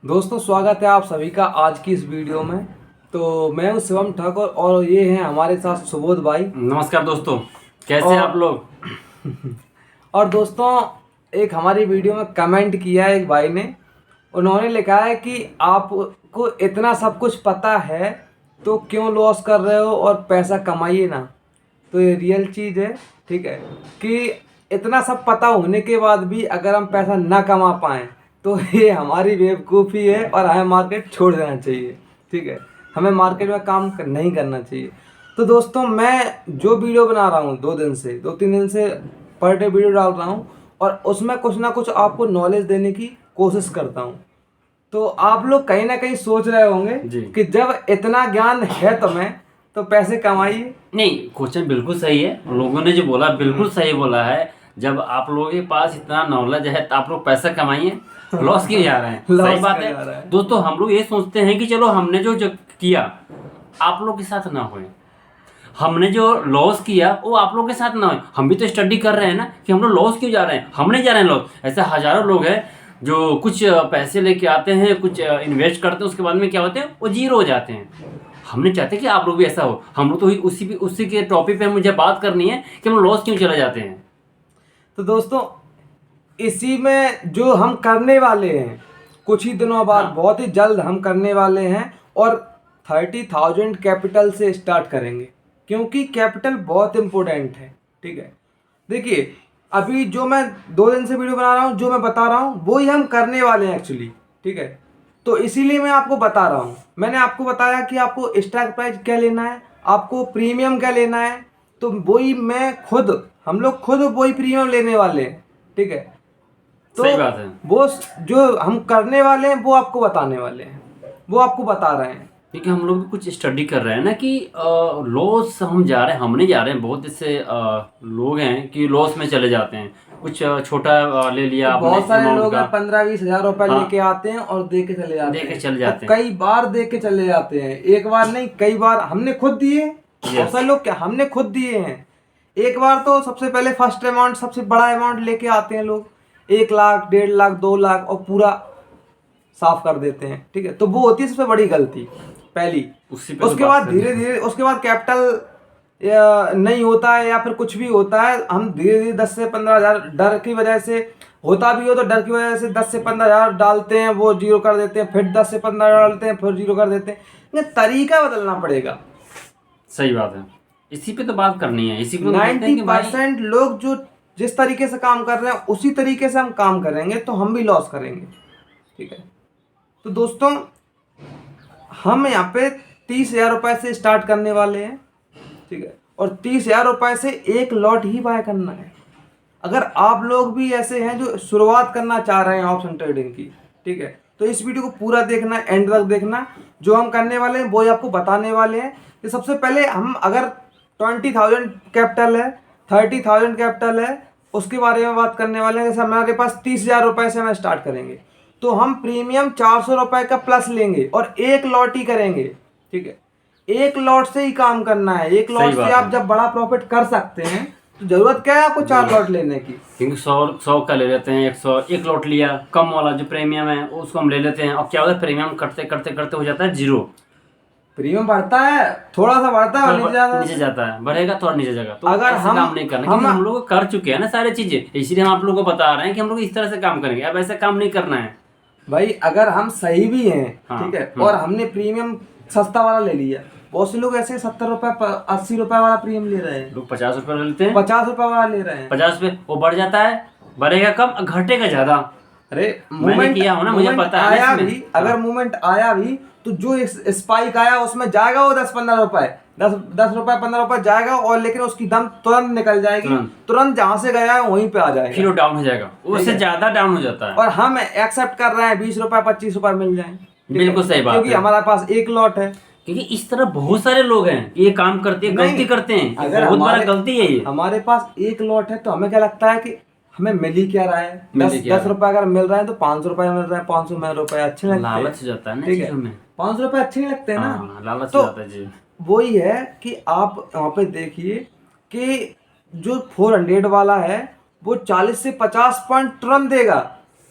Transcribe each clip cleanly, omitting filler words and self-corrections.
दोस्तों स्वागत है आप सभी का आज की इस वीडियो में। तो मैं हूं शिवम ठाकुर और ये हैं हमारे साथ सुबोध भाई। नमस्कार दोस्तों, कैसे हैं आप लोग। और दोस्तों एक हमारी वीडियो में कमेंट किया है एक भाई ने। उन्होंने लिखा है कि आपको इतना सब कुछ पता है तो क्यों लॉस कर रहे हो और पैसा कमाइए ना। तो ये रियल चीज़ है, ठीक है, कि इतना सब पता होने के बाद भी अगर हम पैसा ना कमा पाएँ तो ये हमारी बेवकूफ़ी है और हमें मार्केट छोड़ देना चाहिए। ठीक है, हमें मार्केट में काम नहीं करना चाहिए। तो दोस्तों मैं जो वीडियो बना रहा हूँ 2-3 दिन से पर डे वीडियो डाल रहा हूँ और उसमें कुछ ना कुछ आपको नॉलेज देने की कोशिश करता हूँ। तो आप लोग कहीं ना कहीं सोच रहे होंगे कि जब इतना ज्ञान है तुम्हें तो पैसे कमाइए। नहीं, क्वेश्चन बिल्कुल सही है। लोगों ने जो बोला बिल्कुल सही बोला है। जब आप लोगों के पास इतना नॉलेज है तो आप लोग पैसा कमाइए, लॉस क्यों जा रहे हैं। सही बात है दोस्तों। हम लोग ये सोचते हैं कि चलो हमने जो किया आप लोग के साथ ना होए, हमने जो लॉस किया वो आप लोग के साथ ना हो। हम भी तो स्टडी कर रहे हैं ना कि हम लोग लॉस क्यों जा रहे हैं। हम नहीं जा रहे हैं लॉस। ऐसे हजारों लोग हैं जो कुछ पैसे लेके आते हैं, कुछ इन्वेस्ट करते हैं, उसके बाद में क्या होते हैं वो जीरो हो जाते हैं। हम नहीं चाहते कि आप लोग भी ऐसा हो। हम लोग तो उसी के टॉपिक पे मुझे बात करनी है कि हम लॉस क्यों चले जाते हैं। तो दोस्तों इसी में जो हम करने वाले हैं कुछ ही दिनों बाद, बहुत ही जल्द हम करने वाले हैं और 30,000 कैपिटल से स्टार्ट करेंगे क्योंकि कैपिटल बहुत इम्पोर्टेंट है। ठीक है, देखिए अभी जो मैं 2 दिन से वीडियो बना रहा हूँ, जो मैं बता रहा हूँ वो ही हम करने वाले हैं एक्चुअली। ठीक है, तो इसीलिए मैं आपको बता रहा हूँ। मैंने आपको बताया कि आपको स्ट्राइक प्राइस क्या लेना है, आपको प्रीमियम क्या लेना है, तो वही हम लोग खुद वही प्रीमियम लेने वाले हैं। ठीक है, तो सही बात है। वो जो हम करने वाले हैं वो आपको बताने वाले हैं, वो आपको बता रहे हैं। क्योंकि हम लोग भी कुछ स्टडी कर रहे हैं ना कि लॉस हम जा रहे हैं, हम नहीं जा रहे हैं। बहुत ऐसे लोग हैं कि लॉस में चले जाते हैं। कुछ छोटा ले लिया तो आपने बहुत सारे अमाउंट लोग का, 15-20 हजार रुपए हाँ, लेके आते हैं और दे के चले जाते दे के हैं। चले जाते और हैं। कई बार दे के चले जाते हैं, एक बार नहीं कई बार हमने खुद दिए। बहुत सारे लोग क्या हमने खुद दिए हैं। एक बार तो सबसे पहले फर्स्ट अमाउंट, सबसे बड़ा अमाउंट लेके आते हैं लोग, 1 लाख, 1.5 लाख, 2 लाख और पूरा साफ कर देते हैं। ठीक है, तो वो होती है सबसे बड़ी गलती पहली। उसके बाद धीरे धीरे उसके बाद कैपिटल नहीं होता है या फिर कुछ भी होता है, हम धीरे धीरे 10 से 15 हजार डर की वजह से, होता भी हो तो डर की वजह से 10 से 15 हजार डालते हैं, वो जीरो कर देते हैं, फिर 10 से 15 डालते हैं, फिर जीरो कर देते हैं। लेकिन तरीका बदलना पड़ेगा। सही बात है, इसी पे तो बात करनी है। इसी को 90% लोग जो जिस तरीके से काम कर रहे हैं उसी तरीके से हम काम करेंगे तो हम भी लॉस करेंगे। ठीक है, तो दोस्तों हम यहाँ पे 30,000 रुपए से स्टार्ट करने वाले हैं। ठीक है, और 30,000 रुपए से एक लॉट ही बाय करना है। अगर आप लोग भी ऐसे हैं जो शुरुआत करना चाह रहे हैं ऑप्शन ट्रेडिंग की, ठीक है, तो इस वीडियो को पूरा देखना, एंड तक देखना। जो हम करने वाले हैं वो ही आपको बताने वाले हैं कि सबसे पहले हम अगर 20,000 कैपिटल है, 30,000 कैपिटल है, उसके बारे में बात करने वाले हैं। जैसे हमारे पास 30,000 रुपए से हम स्टार्ट करेंगे तो हम प्रीमियम 400 रुपए का प्लस लेंगे और एक लॉट ही करेंगे। ठीक है, एक लॉट से ही काम करना है। एक लॉट से आप जब बड़ा प्रॉफिट कर सकते हैं तो जरूरत क्या है आपको 4 लॉट लेने की। क्योंकि 100 का ले लेते हैं, 100 एक लॉट लिया, कम वाला जो प्रीमियम है उसको हम ले लेते हैं। और क्या होता है, प्रीमियम करते करते करते हो जाता है जीरो। प्रीमियम बढ़ता है, थोड़ा सा बढ़ता है और नीचे जाता है, बढ़ेगा थोड़ा नीचे जाएगा। तो अगर हम काम नहीं करना, क्योंकि हम लोग कर चुके हैं ना सारी चीजें, इसलिए हम आप लोगों को बता रहे हैं कि हम लोग इस तरह से काम करेंगे। अब ऐसा काम नहीं करना है भाई। अगर हम सही भी हैं, ठीक है, और हमने प्रीमियम सस्ता वाला ले लिया, बहुत से लोग ऐसे 70 रुपए 80 रुपए वाला प्रीमियम ले रहे हैं, लोग 50 रुपए लेते हैं, 50 रुपए वाला ले रहे हैं। 50 रुपए वो बढ़ जाता है, बढ़ेगा कम घटेगा ज्यादा। अरे मैंने किया हो ना, मुझे पता है। आया भी, अगर मूवमेंट आया भी तो जो स्पाइक आया उसमें जाएगा वो 10-15 रुपए, 10 रुपए 15 रुपए जाएगा, और लेकिन उसकी दम तुरंत निकल जाएगी, तुरंत जहां से गया है वहीं पे आ जाएगा, फिर वो डाउन हो जाएगा, उससे ज्यादा डाउन हो जाता है। और हम एक्सेप्ट कर रहे हैं 20 रुपए 25 रुपए मिल जाए। बिल्कुल सही बात है, क्योंकि हमारे पास एक लॉट है। क्योंकि इस तरह बहुत सारे लोग हैं ये काम करते हैं, गलती करते हैं। अगर बहुत बड़ा गलती है ये। हमारे पास एक लॉट है तो हमें क्या लगता है कि हमें मिल ही क्या रहा है, 10 रुपए अगर मिल रहा है तो 500 रुपए मिल रहा है, 500 रुपए अच्छे लगते हैं। लालच हो जाता है ना, ठीक है, 500 रुपए अच्छे नहीं लगते ना, लालच तो हो जाता है जी। वही है कि आप वहाँ पे देखिए कि जो 400 वाला है वो 40 से 50 पॉइंट तुरंत देगा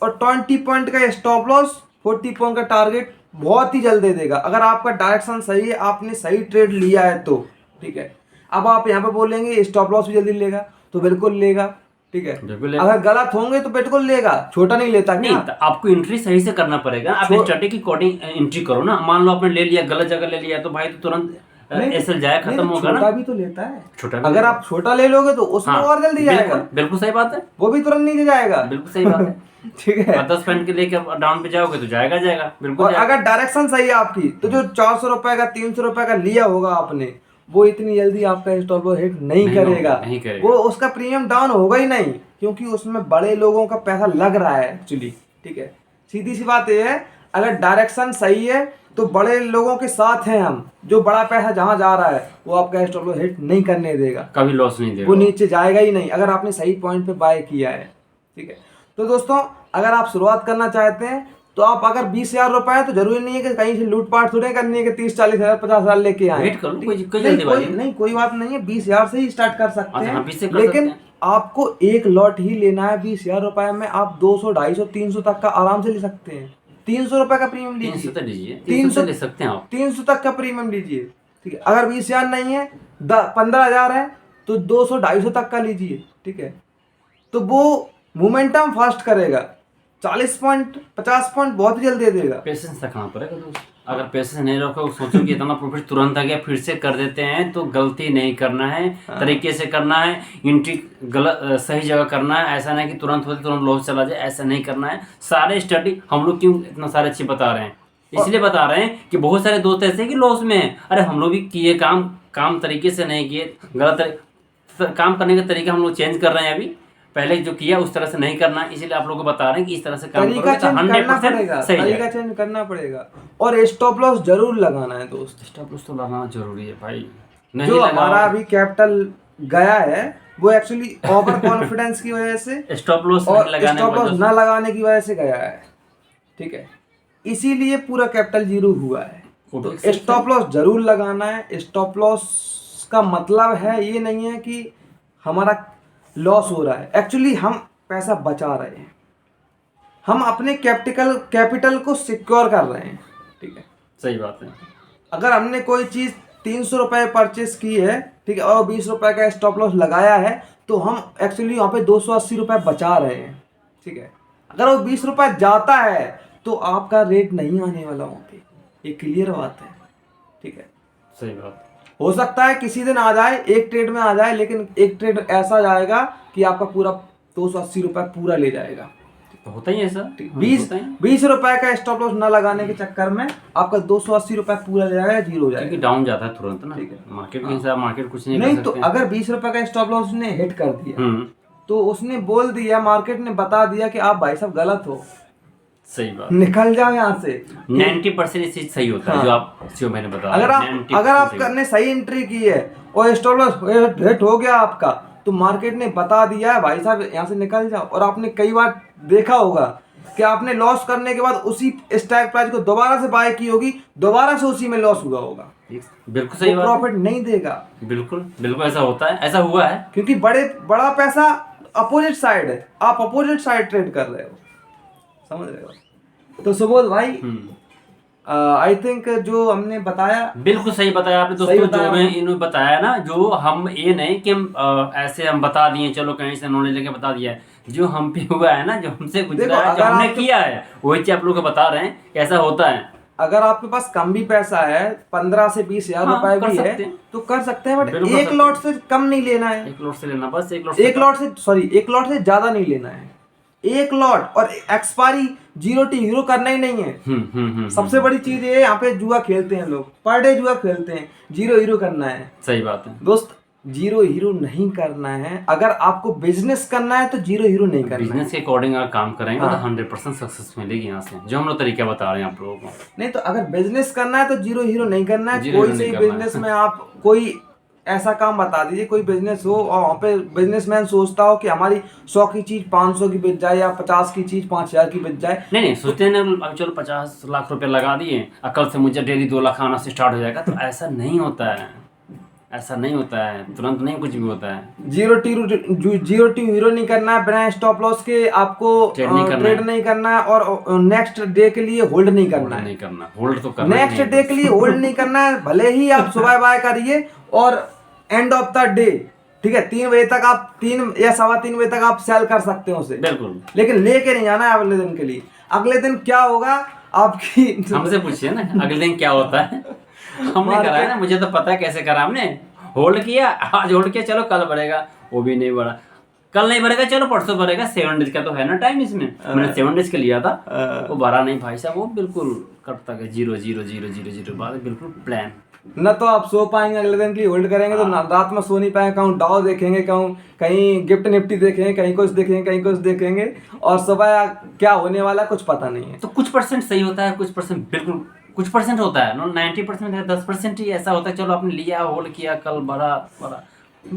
और 20 पॉइंट का स्टॉप लॉस 40 पॉइंट का टारगेट बहुत ही जल्द दे देगा, अगर आपका डायरेक्शन सही है, आपने सही ट्रेड लिया है तो। ठीक है, अब आप यहाँ पे बोलेंगे स्टॉप लॉस भी जल्दी लेगा, तो बिल्कुल लेगा। ठीक है, अगर गलत होंगे तो बिल्कुल लेगा, छोटा नहीं लेता नहीं। तो आपको एंट्री सही से करना पड़ेगा, आप स्ट्रेटेजी के अकॉर्डिंग एंट्री करो ना। मान लो आपने ले लिया, गलत जगह ले लिया, तो भाई तो तुरंत एसएल जाए, खत्म होगा ना। छोटा भी तो लेता है, छोटा अगर आप छोटा ले लोगे तो उसमें और जल्दी जाएगा। बिल्कुल सही बात है, वो भी तुरंत नीचे जाएगा। बिल्कुल सही बात है। ठीक है, 10 पॉइंट के लेके डाउन पे जाओगे तो जाएगा बिल्कुल। और अगर डायरेक्शन सही है आपकी, तो जो 400 रुपए का 300 रुपए का लिया होगा आपने, वो इतनी जल्दी आपका स्टॉप लॉस हिट नहीं करेगा। वो उसका प्रीमियम डाउन होगा ही नहीं, क्योंकि उसमें बड़े लोगों का पैसा लग रहा है एक्चुअली। ठीक है, सीधी सी बात ये है, अगर डायरेक्शन सही है तो बड़े लोगों के साथ हैं हम, जो बड़ा पैसा जहां जा रहा है वो आपका स्टॉप लॉस हिट नहीं करने देगा, कभी लॉस नहीं देगा, वो नीचे जाएगा ही नहीं, अगर आपने सही पॉइंट पे बाय किया है। ठीक है, तो दोस्तों अगर आप शुरुआत करना चाहते हैं तो आप अगर 20,000 रुपए है, तो जरूरी नहीं है कि कहीं से लूटपाट थोड़े करनी है कि 30-40 हजार 50 हजार लेके आए। वेट करो, कोई बात नहीं है, 20,000 से ही स्टार्ट कर सकते हैं। हाँ, लेकिन आपको एक लॉट ही लेना है। 20,000 रुपए में आप 200, 250, 300 तक का आराम से ले सकते हैं। 300 रुपए का प्रीमियम लीजिए, 300 ले सकते हैं आप, 300 तक का प्रीमियम लीजिए। ठीक है, अगर 20,000 नहीं है, 15,000 है, तो 200, 250 तक का लीजिए। ठीक है, तो वो मोमेंटम फास्ट करेगा, 40 पॉइंट 50 पॉइंट बहुत ही जल्दी दे देगा। पेशेंस रखना पड़ेगा दोस्त। अगर पेशेंस नहीं रखो, सोचो कि इतना प्रॉफिट तुरंत आ गया फिर से कर देते हैं, तो गलती नहीं करना है। तरीके से करना है, एंट्री गलत सही जगह करना है। ऐसा नहीं कि तुरंत होते तुरंत लॉस चला जाए, ऐसा नहीं करना है। सारे स्टडी हम लोग क्यों इतना सारे अच्छे बता रहे हैं, इसलिए बता रहे हैं कि बहुत सारे दोस्त ऐसे कि लॉस में है। अरे हम लोग भी किए काम तरीके से नहीं किए, गलत काम करने का तरीका हम लोग चेंज कर रहे हैं। अभी पहले जो किया उस तरह से नहीं करना, इसीलिए आप लोगों को बता रहे हैं कि इस तरह से काम तरीका चेंज करना पड़ेगा। और स्टॉप लॉस जरूर लगाना है दोस्त, स्टॉप लॉस तो लगाना जरूरी है भाई। नहीं जो हमारा अभी कैपिटल गया है वो एक्चुअली ओवर कॉन्फिडेंस की वजह से, स्टॉप लॉस न लगाने की वजह से गया है। ठीक है, इसीलिए पूरा कैपिटल जीरो हुआ है। तो स्टॉप लॉस जरूर लगाना है। स्टॉप लॉस का मतलब है ये नहीं है कि हमारा लॉस हो रहा है, एक्चुअली हम पैसा बचा रहे हैं, हम अपने कैपिटल को सिक्योर कर रहे हैं। ठीक है, सही बात है। अगर हमने कोई चीज़ 300 रुपये परचेस की है, ठीक है, और 20 रुपये का स्टॉप लॉस लगाया है, तो हम एक्चुअली वहाँ पे 280 रुपये बचा रहे हैं। ठीक है, अगर वो 20 रुपये जाता है तो आपका रेट नहीं आने वाला वहाँ पे, ये क्लियर बात है। ठीक है, सही बात। हो सकता है किसी दिन आ जाए, एक ट्रेड में आ जाए, लेकिन एक ट्रेड ऐसा जाएगा कि आपका पूरा 280 रुपये पूरा ले जाएगा। होता ही है ऐसा। 20 रुपए का स्टॉप लॉस न लगाने के चक्कर में आपका 280 रुपये पूरा ले जाएगा, जीरो हो जाएगा, क्योंकि डाउन जाता है तुरंत ना। ठीक है, मार्केट के हिसाब मार्केट कुछ नहीं तो अगर 20 रुपए का स्टॉप लॉस ने हिट कर दिया, तो उसने बोल दिया, मार्केट ने बता दिया कि आप भाई साहब गलत हो, सही बात, निकल जाओ यहाँ से। 90% चीज सही होता है, जो मैंने बताया। अगर आपने सही एंट्री की है और स्टॉप लॉस हिट हो गया आपका, तो मार्केट ने बता दिया है भाई साहब यहाँ से निकल जाओ। और आपने कई बार देखा होगा कि आपने लॉस करने के बाद उसी स्ट्राइक प्राइस को दोबारा से बाय की होगी, दोबारा से उसी में लॉस हुआ होगा। बिल्कुल सही बात, प्रॉफिट नहीं देगा। बिल्कुल ऐसा होता है, ऐसा हुआ है, क्योंकि बड़ा पैसा अपोजिट साइड है, आप अपोजिट साइड ट्रेड कर रहे हो, समझ रहे हो। तो सुबोध भाई, आई थिंक जो हमने बताया बिल्कुल सही बताया आपने दोस्तों। जो मैं इन्होंने बताया ना, जो हम ये नहीं कि हम ऐसे हम बता दिए, चलो कहीं से नॉलेज लेके बता दिया है, जो हम पे हुआ है ना, जो हमसे गुजरा है, जो हमने किया है, वही चीज आप लोग को बता रहे हैं कैसा होता है। अगर आपके पास कम भी पैसा है, 15 से 20 हजार रुपए भी है, तो कर सकते हैं, बट एक लॉट से कम नहीं लेना है। एक लॉट से लेना, बस एक लॉट से ज्यादा नहीं लेना है। एक लॉट और एक्सपायरी 0 टी हीरो करना ही नहीं है। सबसे बड़ी चीज ये, यहाँ पे जुआ खेलते हैं लोग, पर डे जुआ खेलते हैं, 0 हीरो करना है। सही बात है दोस्त, 0 हीरो नहीं करना है। अगर आपको बिजनेस करना है तो 0 हीरो नहीं करना है। बिजनेस के अकॉर्डिंग अगर काम करेंगे तो 100% सक्सेस मिलेगी यहाँ से, जो हम लोग तरीका बता रहे हैं आप लोगों को। नहीं तो अगर बिजनेस करना है तो 0 हीरो नहीं करना है। कोई से बिजनेस में आप कोई ऐसा काम बता दीजिए, कोई बिजनेस हो और वहाँ पे बिजनेसमैन सोचता हो कि हमारी 100 की चीज 500 की बिक जाए, या 50 की चीज 5000 की बिक जाए। नहीं सोचते हैं ना, चलो 50 लाख रुपए लगा दिए, कल से मुझे डेली 2 लाख आना से स्टार्ट हो जाएगा, तो ऐसा नहीं होता है। ऐसा नहीं होता है, तुरंत नहीं कुछ भी होता है। जीरो टू हीरो नहीं करना है, बिना स्टॉप लॉस के आपको ट्रेड नहीं करना है, और नेक्स्ट डे के लिए होल्ड नहीं करना है। नहीं करना, होल्ड तो करना नेक्स्ट डे के लिए होल्ड नहीं करना है, भले ही आप सुबह बाय करिए और एंड ऑफ द डे, ठीक है, 3 बजे तक आप 3 या 3:15 बजे तक आप सेल कर सकते हो उसे, बिल्कुल, लेकिन लेके नहीं जाना है अगले दिन के लिए। अगले दिन क्या होगा आपकी हमसे पूछिए ना अगले दिन क्या होता है। हमने करा है ना, मुझे तो पता है कैसे करा हमने। होल्ड किया, आज होल्ड किया, चलो कल बढ़ेगा, वो भी नहीं बढ़ा, कल नहीं बढ़ेगा, चलो परसों बढ़ेगा, 7 डेज का तो है ना टाइम इसमें। मैंने 7 डेज का लिया था, वो भरा नहीं भाई साहब, वो बिल्कुल कटता गया 0 बाद बिल्कुल प्लान। न तो आप सो पाएंगे अगले दिन के लिए, होल्ड करेंगे तो रात में सो नहीं पाएंगे, कहूँ डाउ देखेंगे, कहूँ कहीं गिफ्ट निफ्टी देखेंगे, कहीं कुछ देखेंगे, कहीं कुछ देखेंगे, और सुबह क्या होने वाला कुछ पता नहीं है। तो कुछ परसेंट सही होता है, कुछ परसेंट बिल्कुल, कुछ परसेंट होता है, 90% है, 10% ही ऐसा होता है, चलो आपने लिया, होल्ड किया, कल बढ़ा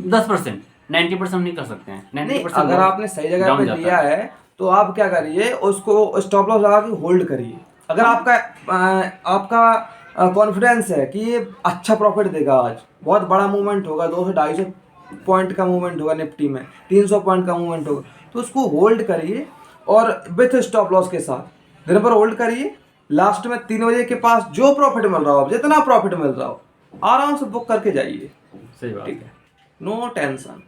10%, 90% नहीं कर सकते हैं। 90% अगर आपने सही जगह पे लिया है तो आप क्या करिए, उसको स्टॉप लॉस लगा के होल्ड करिए। अगर आपका कॉन्फिडेंस है कि ये अच्छा प्रॉफिट देगा, आज बहुत बड़ा मूवमेंट होगा, 200-250 पॉइंट का मूवमेंट होगा निफ्टी में, 300 पॉइंट का मूवमेंट होगा, तो उसको होल्ड करिए और विथ स्टॉप लॉस के साथ दिन भर होल्ड करिए। लास्ट में 3 बजे के पास जो प्रॉफिट मिल रहा हो, जितना प्रॉफिट मिल रहा हो, आराम से बुक करके जाइए। सही बात, ठीक है, नो टेंशन।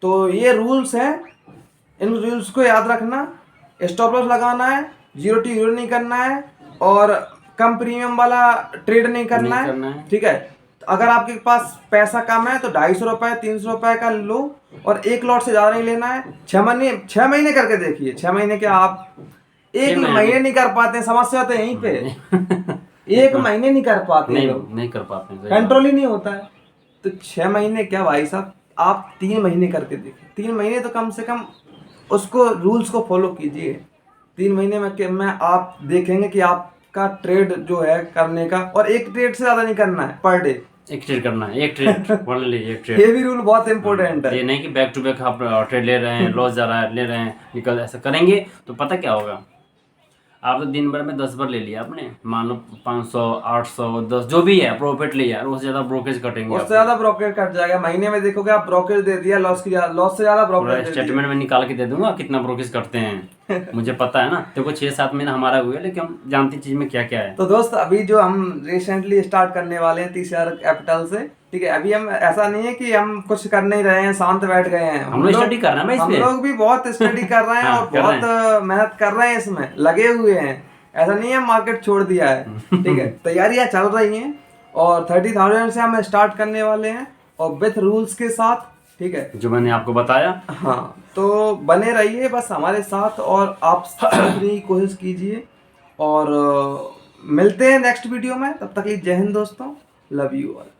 तो ये रूल्स हैं, इन रूल्स को याद रखना। स्टॉप लॉस लगाना है, जीरो टू हीरो नहीं करना है, और कम प्रीमियम वाला ट्रेड नहीं करना है। ठीक है, अगर आपके पास पैसा कम है तो 250 रुपये 300 रुपये का लो, और एक लॉट से ज़्यादा नहीं लेना है। 6 महीने करके देखिए, 6 महीने के आप 1 महीने नहीं कर पाते, समस्या तो यहीं पे 1 महीने नहीं कर पाते, नहीं कर पाते, कंट्रोल ही नहीं होता है। तो 6 महीने क्या भाई साहब, आप 3 महीने करके देखिए, 3 महीने तो कम से कम उसको रूल्स को फॉलो कीजिए। 3 महीने में आप देखेंगे कि आपका ट्रेड जो है करने का, और एक ट्रेड से ज़्यादा नहीं करना है पर डे, एक ट्रेड करना है, एक ट्रेड ओनली, एक ट्रेड। ये भी रूल बहुत इंपॉर्टेंट है। ये नहीं कि बैक टू बैक आप ट्रेड ले रहे हैं, लॉस जा रहा है, ले रहे हैं, निकल, ऐसा करेंगे तो पता क्या होगा, आप तो दिन भर में 10 बार ले लिया आपने, मान लो 500 800 10 जो भी है प्रॉफिट लिया, उससे ज्यादा ब्रोकेज कटेंगे, उससे ज्यादा ब्रोकेज कट जाएगा। महीने में देखोगे आप ब्रोकेज दे दिया, लॉस से ज्यादा ब्रोकेज। स्टेटमेंट में निकाल के दे दूंगा कितना ब्रोकेज करते हैं। मुझे पता है ना, देखो 6-7 महीने हमारा हुआ, लेकिन हम जानती चीज में क्या क्या है। तो दोस्त, अभी जो हम रिसेंटली स्टार्ट करने वाले हैं 30,000 कैपिटल से, ठीक है, अभी हम ऐसा नहीं है कि हम कुछ कर नहीं रहे हैं, शांत बैठ गए हैं, हम लोग स्टडी कर रहे हैं, हम लोग भी बहुत स्टडी कर रहे हैं और बहुत मेहनत कर रहे हैं, इसमें लगे हुए हैं। ऐसा नहीं है मार्केट छोड़ दिया है, ठीक है, तैयारियां चल रही हैं, और 30,000 से हम स्टार्ट करने वाले हैं, और विथ रूल्स के साथ, ठीक है, जो मैंने आपको बताया। हाँ, तो बने रहिए बस हमारे साथ, और आप सीखने की कोशिश कीजिए, और मिलते हैं नेक्स्ट वीडियो में। तब तक के लिए जय हिंद दोस्तों, लव यू ऑल।